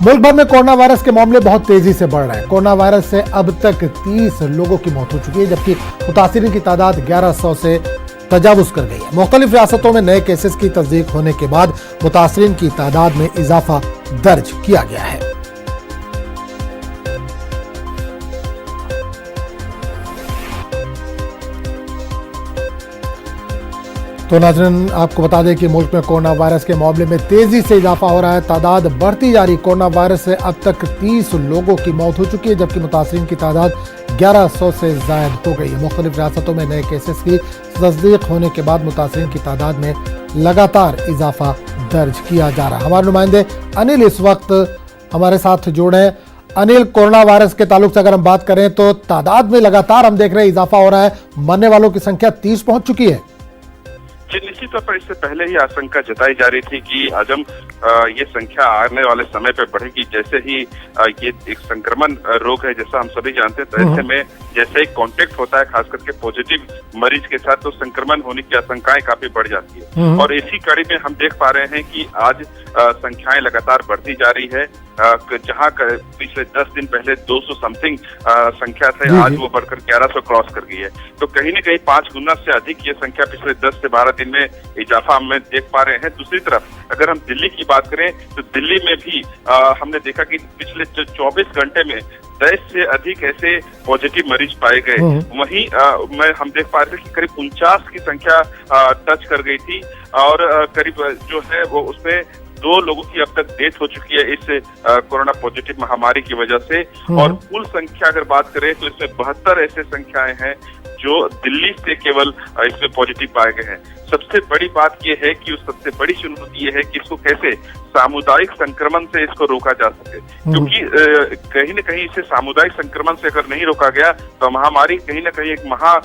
मुल्क भर में कोरोना वायरस के मामले बहुत तेजी से बढ़ रहे हैं। कोरोना वायरस से अब तक 30 लोगों की मौत हो चुकी है, जबकि मुतासिरीन की तादाद 1100 से तजावुज कर गई है। मुख्तलिफ रियासतों में नए केसेस की तस्दीक होने के बाद मुतासिरीन की तादाद में इजाफा दर्ज किया गया है। तो नाज़रीन, आपको बता दें कि मुल्क में कोरोना वायरस के मामले में तेजी से इजाफा हो रहा है। तादाद बढ़ती जा रही। कोरोना वायरस से अब तक 30 लोगों की मौत हो चुकी है, जबकि मुतासिरीन की तादाद 1100 से जायद हो गई है। मुख्तलिफ रियासतों में नए केसेस की तस्दीक होने के बाद मुतासिरीन की तादाद में लगातार इजाफा दर्ज किया जा रहा है। हमारे नुमाइंदे अनिल इस वक्त हमारे साथ जुड़े हैं। अनिल, कोरोना वायरस के ताल्लुक से अगर हम बात करें तो तादाद में लगातार हम देख रहे हैं इजाफा हो रहा है। मरने वालों की संख्या 30 पहुंच चुकी है। निश्चित तौर पर इससे पहले ही आशंका जताई जा रही थी कि आजम ये संख्या आने वाले समय पे बढ़ेगी। जैसे ही ये एक संक्रमण रोग है, जैसा हम सभी जानते हैं, तो ऐसे में जैसे ही कांटेक्ट होता है खास करके पॉजिटिव मरीज के साथ, तो संक्रमण होने की आशंकाएं काफी बढ़ जाती है। और इसी कड़ी में हम देख पा रहे हैं कि आज संख्याएं लगातार बढ़ती जा रही है। जहां पिछले 10 दिन पहले 200 समथिंग संख्या से आज वो बढ़कर 1100 क्रॉस कर गई है। तो कहीं न कहीं 5 गुना से अधिक ये संख्या पिछले 10 से 12 दिन में इजाफा हम देख पा रहे हैं। दूसरी तरफ अगर हम दिल्ली की बात करें तो दिल्ली में भी हमने देखा कि पिछले 24 घंटे में 10 से अधिक ऐसे पॉजिटिव मरीज पाए गए। वहीं हम देख पा रहे थे कि करीब 49 की संख्या टच कर गई थी और करीब जो है वो उसमें 2 लोगों की अब तक डेथ हो चुकी है इस कोरोना पॉजिटिव महामारी की वजह से। और कुल संख्या अगर बात करें तो इसमें 72 ऐसे संख्याएं हैं जो दिल्ली से केवल इसमें पॉजिटिव पाए गए हैं। सबसे बड़ी बात यह है कि सबसे बड़ी चुनौती ये है कि इसको कैसे सामुदायिक संक्रमण से इसको रोका जा सके, क्योंकि कहीं न कहीं इसे सामुदायिक संक्रमण से अगर नहीं रोका गया तो महामारी कहीं न कहीं एक महा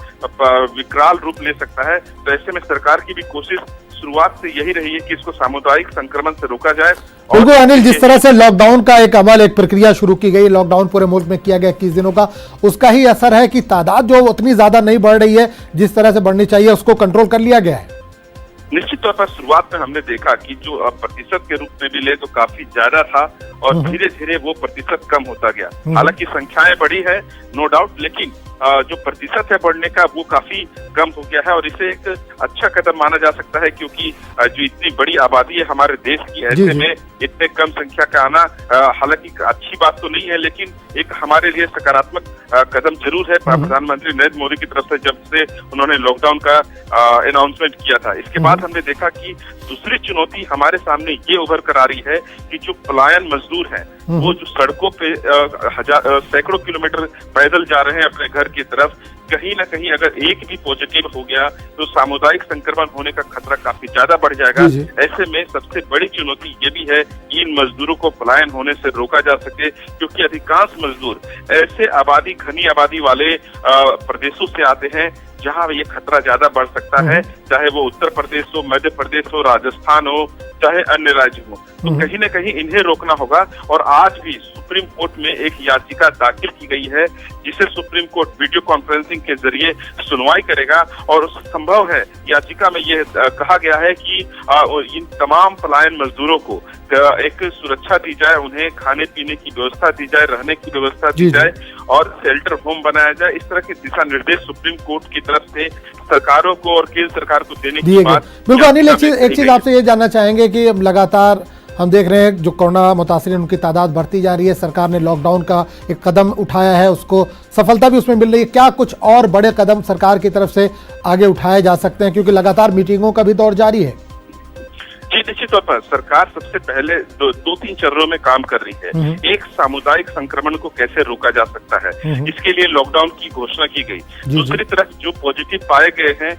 विकराल रूप ले सकता है। तो ऐसे में सरकार की भी कोशिश शुरुआत से यही रही है कि इसको सामुदायिक संक्रमण से रोका जाए। बिल्कुल अनिल, जिस तरह से लॉकडाउन का एक अमल, एक प्रक्रिया शुरू की गई, लॉकडाउन पूरे मुल्क में किया गया 21 दिनों का, उसका ही असर है कि तादाद जो उतनी ज्यादा नहीं बढ़ रही है जिस तरह से बढ़नी चाहिए, उसको कंट्रोल कर लिया गया है। निश्चित तौर पर शुरुआत में हमने देखा कि जो प्रतिशत के रूप में भी ले तो काफी ज्यादा था और धीरे धीरे वो प्रतिशत कम होता गया। हालांकि संख्याएं बढ़ी है नो डाउट, लेकिन जो प्रतिशत है बढ़ने का वो काफी कम हो गया है और इसे एक अच्छा कदम माना जा सकता है, क्योंकि जो इतनी बड़ी आबादी है हमारे देश की, ऐसे में इतने कम संख्या का आना हालांकि अच्छी बात तो नहीं है, लेकिन एक हमारे लिए सकारात्मक कदम जरूर है। प्रधानमंत्री नरेंद्र मोदी की तरफ से जब से उन्होंने लॉकडाउन का अनाउंसमेंट किया था, इसके बाद हमने देखा कि दूसरी चुनौती हमारे सामने ये उभर कर आ रही है कि जो पलायन मजदूर हैं वो जो सड़कों पे सैकड़ों किलोमीटर पैदल जा रहे हैं अपने घर की तरफ, कहीं ना कहीं अगर एक भी पॉजिटिव हो गया तो सामुदायिक संक्रमण होने का खतरा काफी ज्यादा बढ़ जाएगा। ऐसे में सबसे बड़ी चुनौती ये भी है कि इन मजदूरों को पलायन होने से रोका जा सके, क्योंकि अधिकांश मजदूर ऐसे घनी आबादी वाले प्रदेशों से आते हैं जहां ये खतरा ज्यादा बढ़ सकता है, चाहे वो उत्तर प्रदेश हो, मध्य प्रदेश हो, राजस्थान हो, चाहे अन्य राज्य हो। तो कहीं न कहीं इन्हें रोकना होगा। और आज भी सुप्रीम कोर्ट में एक याचिका दाखिल की गई है जिसे सुप्रीम कोर्ट वीडियो कॉन्फ्रेंसिंग के जरिए सुनवाई करेगा। और संभव है याचिका में यह कहा गया है कि इन तमाम पलायन मजदूरों को एक सुरक्षा दी जाए, उन्हें खाने पीने की व्यवस्था दी जाए, रहने की व्यवस्था दी जाए और शेल्टर होम बनाया जाए। इस तरह के दिशा निर्देश सुप्रीम कोर्ट की तरफ से सरकारों को और केंद्र सरकार को देने की बात। बिल्कुल अनिल, एक चीज आपसे ये जानना चाहेंगे कि लगातार हम देख रहे हैं जो कोरोना मुतासिरीन उनकी तादाद बढ़ती जा रही है। सरकार ने लॉकडाउन का एक कदम उठाया है, उसको सफलता भी उसमें मिल रही है। क्या कुछ और बड़े कदम सरकार की तरफ से आगे उठाए जा सकते हैं, क्योंकि लगातार मीटिंगों का भी दौर जारी है? जी, निश्चित तौर पर सरकार सबसे पहले 2-3 चरणों में काम कर रही है। एक, सामुदायिक संक्रमण को कैसे रोका जा सकता है, इसके लिए लॉकडाउन की घोषणा की गई। दूसरी तरफ जो पॉजिटिव पाए गए हैं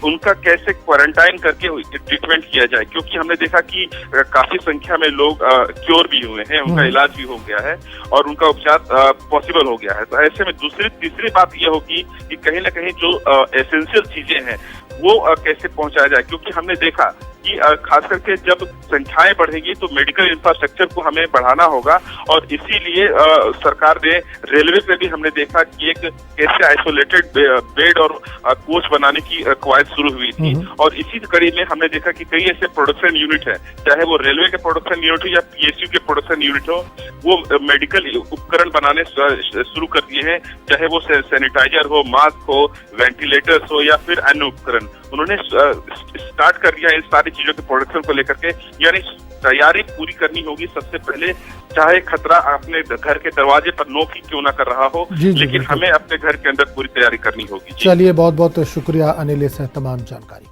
उनका कैसे क्वारंटाइन करके ट्रीटमेंट किया जाए, क्योंकि हमने देखा कि काफी संख्या में लोग क्योर भी हुए हैं, उनका इलाज भी हो गया है और उनका उपचार पॉसिबल हो गया है। तो ऐसे में तीसरी बात यह होगी कि कहीं ना कहीं जो एसेंशियल चीजें हैं वो कैसे पहुंचाया जाए, क्योंकि हमने देखा कि खास करके जब संख्याएं बढ़ेंगी तो मेडिकल इंफ्रास्ट्रक्चर को हमें बढ़ाना होगा, और इसीलिए सरकार ने रेलवे पे भी हमने देखा कि एक कैसे आइसोलेटेड बेड और कोच बनाने की कवायद शुरू हुई थी। और इसी कड़ी में हमने देखा कि कई ऐसे प्रोडक्शन यूनिट है, चाहे वो रेलवे के प्रोडक्शन यूनिट हो या पीएसयू के प्रोडक्शन यूनिट हो, वो मेडिकल उपकरण बनाने शुरू कर दिए हैं, चाहे वो सैनिटाइजर हो, मास्क हो, वेंटिलेटर्स हो या फिर अन्य उपकरण। उन्होंने स्टार्ट कर दिया इन सारी चीजों के प्रोडक्शन को लेकर के, यानी तैयारी पूरी करनी होगी सबसे पहले, चाहे खतरा अपने घर के दरवाजे पर नोक ही क्यों ना कर रहा हो, लेकिन हमें अपने घर के अंदर पूरी तैयारी करनी होगी। चलिए, बहुत बहुत शुक्रिया अनिल इस तमाम जानकारी।